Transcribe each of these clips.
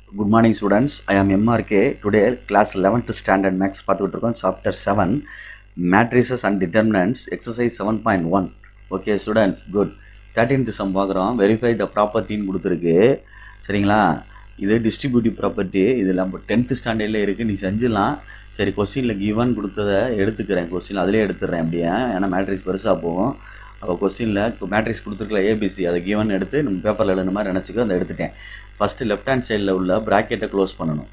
Good morning students, I am MRK. Today class 11th standard max பார்த்துக்கிட்டு chapter 7 matrices and determinants exercise 7.1. Okay students, good. 13th sum பார்க்குறோம். Verify the property ன்னு கொடுத்துருக்கு. சரிங்களா, இது distributive property. இது நம்ம 10th standardல இருக்குது, நீ செஞ்சிடலாம். சரி, கொஸ்டினில் given கொடுத்ததை எடுத்துக்கிறேன், கொஸ்டின் அதிலே எடுத்துடுறேன் அப்படியே, ஏன்னா மேட்ரிக்ஸ் பெருசாக போகும். அப்போ கொஸ்டினில் மேட்ரிக்ஸ் கொடுத்துருக்கல ஏபிசி, அதை கிவன் எடுத்து நம்ம பேப்பரில் எழுதுன மாதிரி நினச்சிக்கோ, அதை எடுத்துட்டேன். ஃபஸ்ட்டு லெஃப்ட் ஹேண்ட் சைடில் உள்ள ப்ராக்கெட்டை க்ளோஸ் பண்ணணும்.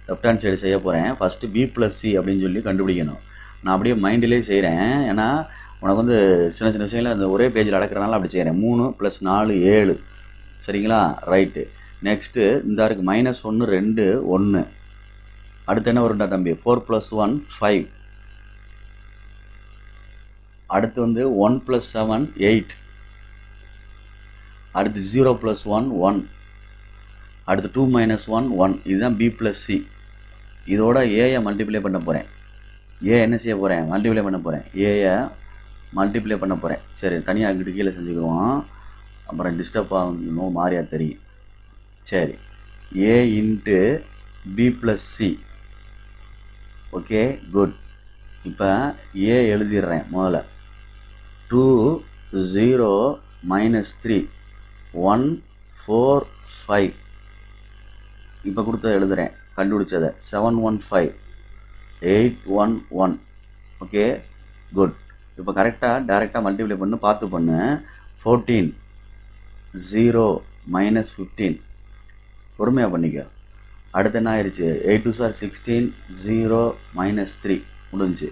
லெஃப்ட் ஹேண்ட் சைடு செய்ய போகிறேன். ஃபஸ்ட்டு பி ப்ளஸ் சி அப்படின்னு சொல்லி கண்டுபிடிக்கணும். நான் அப்படியே மைண்டிலே செய்கிறேன், ஏன்னா உனக்கு வந்து சின்ன சின்ன விஷயங்கள் அந்த ஒரே பேஜில் அடக்கிறனால அப்படி செய்கிறேன். 3 + 4 7. சரிங்களா, ரைட்டு. நெக்ஸ்ட்டு இந்த இருக்குது -1 2 1. அடுத்து என்ன வரும்டா தம்பி? 4 + 1 5. அடுத்து வந்து 1 + 7 8. அடுத்து 0 + 1 1. அடுத்து 2 - 1 1. இதுதான் பி ப்ளஸ் சி. இதோட ஏயை மல்டிப்ளை பண்ண போகிறேன். ஏ என்ன செய்ய போகிறேன்? மல்டிப்ளை பண்ண போகிறேன். ஏயை மல்டிப்ளை பண்ண போகிறேன். சரி, தனியாக அங்கிட்டு கீழே செஞ்சுக்குவோம், அப்புறம் டிஸ்டர்ப் ஆகணும், மாறியா தெரியும். சரி, A into B plus C. Okay, good. இப்போ ஏ எழுதிடுறேன் முதல்ல. 2 0 -3 1 4 5. இப்போ கொடுத்ததை எழுதுகிறேன், கண்டுபிடிச்சதை 7 1 5 8 1 1. Okay, good. இப்போ கரெக்டாக டேரெக்டாக மல்டிப்ளை பண்ணு, பார்த்து பண்ணு. 14 0 -15. பொறுமையாக பண்ணிக்க. அடுத்து என்ன ஆயிடுச்சு? 8 2 are 16 0 -3 முடிஞ்சு.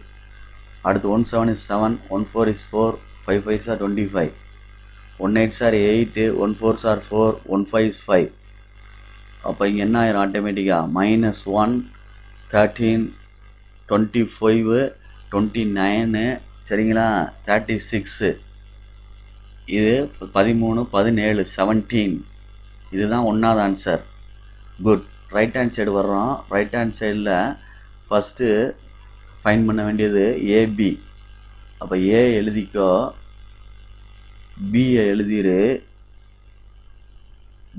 அடுத்து 1 7 is 7 1 4 is 4 5 5 are 25 1 8 are 8 1 4 are 4 1 5 is 5. அப்போ இங்கே என்ன ஆயிரும்? ஆட்டோமேட்டிக்காக -1 13 25 29. சரிங்களா, 36. இது 13 17 17. இதுதான் ஒன்றாவது answer. Good. Right hand side வர்றோம். ரைட் ஹேண்ட் சைடில் ஃபஸ்ட்டு ஃபைன் பண்ண வேண்டியது ஏபி. அப்போ ஏ எழுதிக்கோ, பியை எழுதிரு.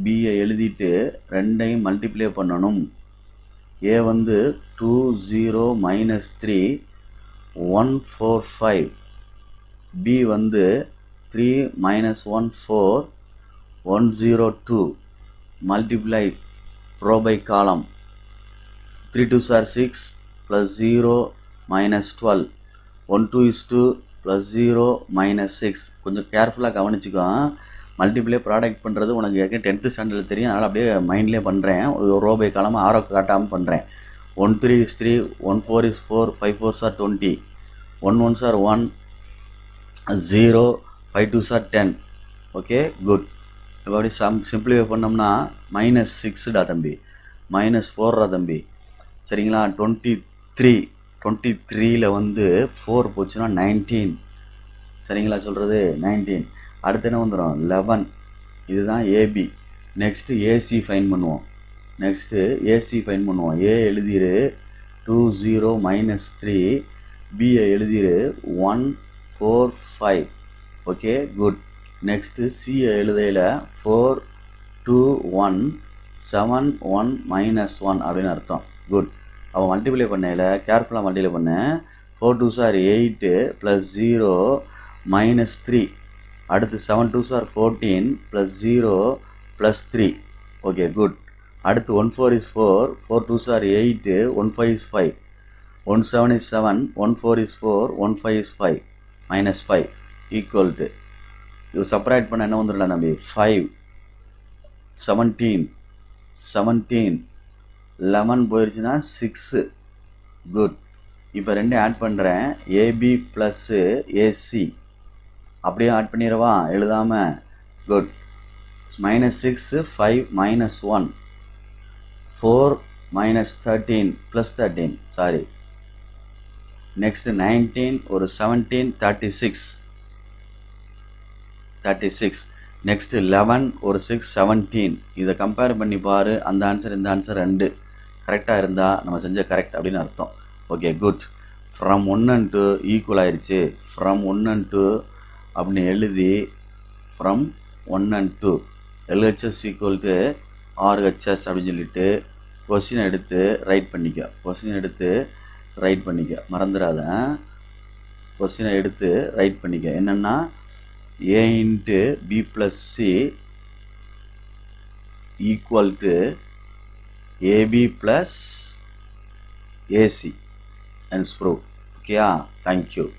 பியை எழுதிட்டு ரெண்டையும் மல்டிப்ளை பண்ணணும். ஏ வந்து 2 0 -3 1 4 5. பி வந்து 3 -1 4 1 0 2. மல்டிப்ளை ரோ பை காலம். 3 2 are 6 + 0 -12 1 2 is 2 + 0 -6. கொஞ்சம் கேர்ஃபுல்லாக கவனிச்சுக்கோ. மல்டிப்ளை ப்ராடக்ட் பண்ணுறது உனக்கு ஏற்கனவே 10th ஸ்டாண்டர்டில் தெரியும், அதனால் அப்படியே மைண்ட்லேயே பண்ணுறேன். ஒரு ரோ பை காலமாக ஆரோ காட்டாமல் பண்ணுறேன். 1 3 is 3 1 4 is 4 5 4 are 20 1 1 are 1 0 5 2 are 10. Okay, good. இப்போ அப்படி சிம்பிளிஃபை பண்ணோம்னா -6டா தம்பி, -4 தம்பி. சரிங்களா, 23ல் வந்து 4 போச்சுன்னா 19. சரிங்களா சொல்கிறது? 19. அடுத்து என்ன வந்துடும்? 11. இதுதான் ஏபி. நெக்ஸ்ட்டு ஏசி ஃபைன் பண்ணுவோம். ஏ எழுதிரு 2 0 -3. பியை எழுதிரு 1 4 5. Okay, good. நெக்ஸ்ட்டு சியை எழுதையில் 4 2 1 7 1 -1 அப்படின்னு அர்த்தம். குட். அப்போ மல்டிப்ளை பண்ணையில் கேர்ஃபுல்லாக மல்டிப்ளை பண்ண. 4 2 are 8 + 0 -3. அடுத்து 7 2 are 14 + 0 + 3. Okay, good. அடுத்து 1 4 is 4 4 2 are 8 1 5 is 5 1 7 is 7 1 4 is 4 1 5 is 5 -5 equal to. இது செப்பரேட் பண்ண என்ன வந்துடலாம் தம்பி? 5 17 17 11 போயிடுச்சுன்னா 6. குட். இப்போ ரெண்டும் ஆட் பண்ணுறேன். ஏபி ப்ளஸ்ஸு ஏசி அப்படியே ஆட் பண்ணிடவா எழுதாமல்? குட். -6 5 -1 4 -13 +13. சாரி, நெக்ஸ்ட்டு 19 ஒரு 17 36. நெக்ஸ்ட்டு 11 ஒரு 6 17. இதை கம்பேர் பண்ணி பாரு. அந்த ஆன்சர் இந்த ஆன்சர் 2 கரெக்டாக இருந்தால் நம்ம செஞ்ச கரெக்ட் அப்படின்னு அர்த்தம். Okay, good. From 1 and 2 equal ஆயிடுச்சு. ஃப்ரம் 1 and 2 அப்படின்னு எழுதி from 1 and 2 LHS equal to RHS அப்படின்னு சொல்லிட்டு கொஸ்டினை எடுத்து ரைட் பண்ணிக்க மறந்துடாத. கொஸ்டினை எடுத்து ரைட் பண்ணிக்க. என்னென்னா a into B plus C equal to AB plus AC. Hence prove. ஓகேயா? தேங்க்யூ.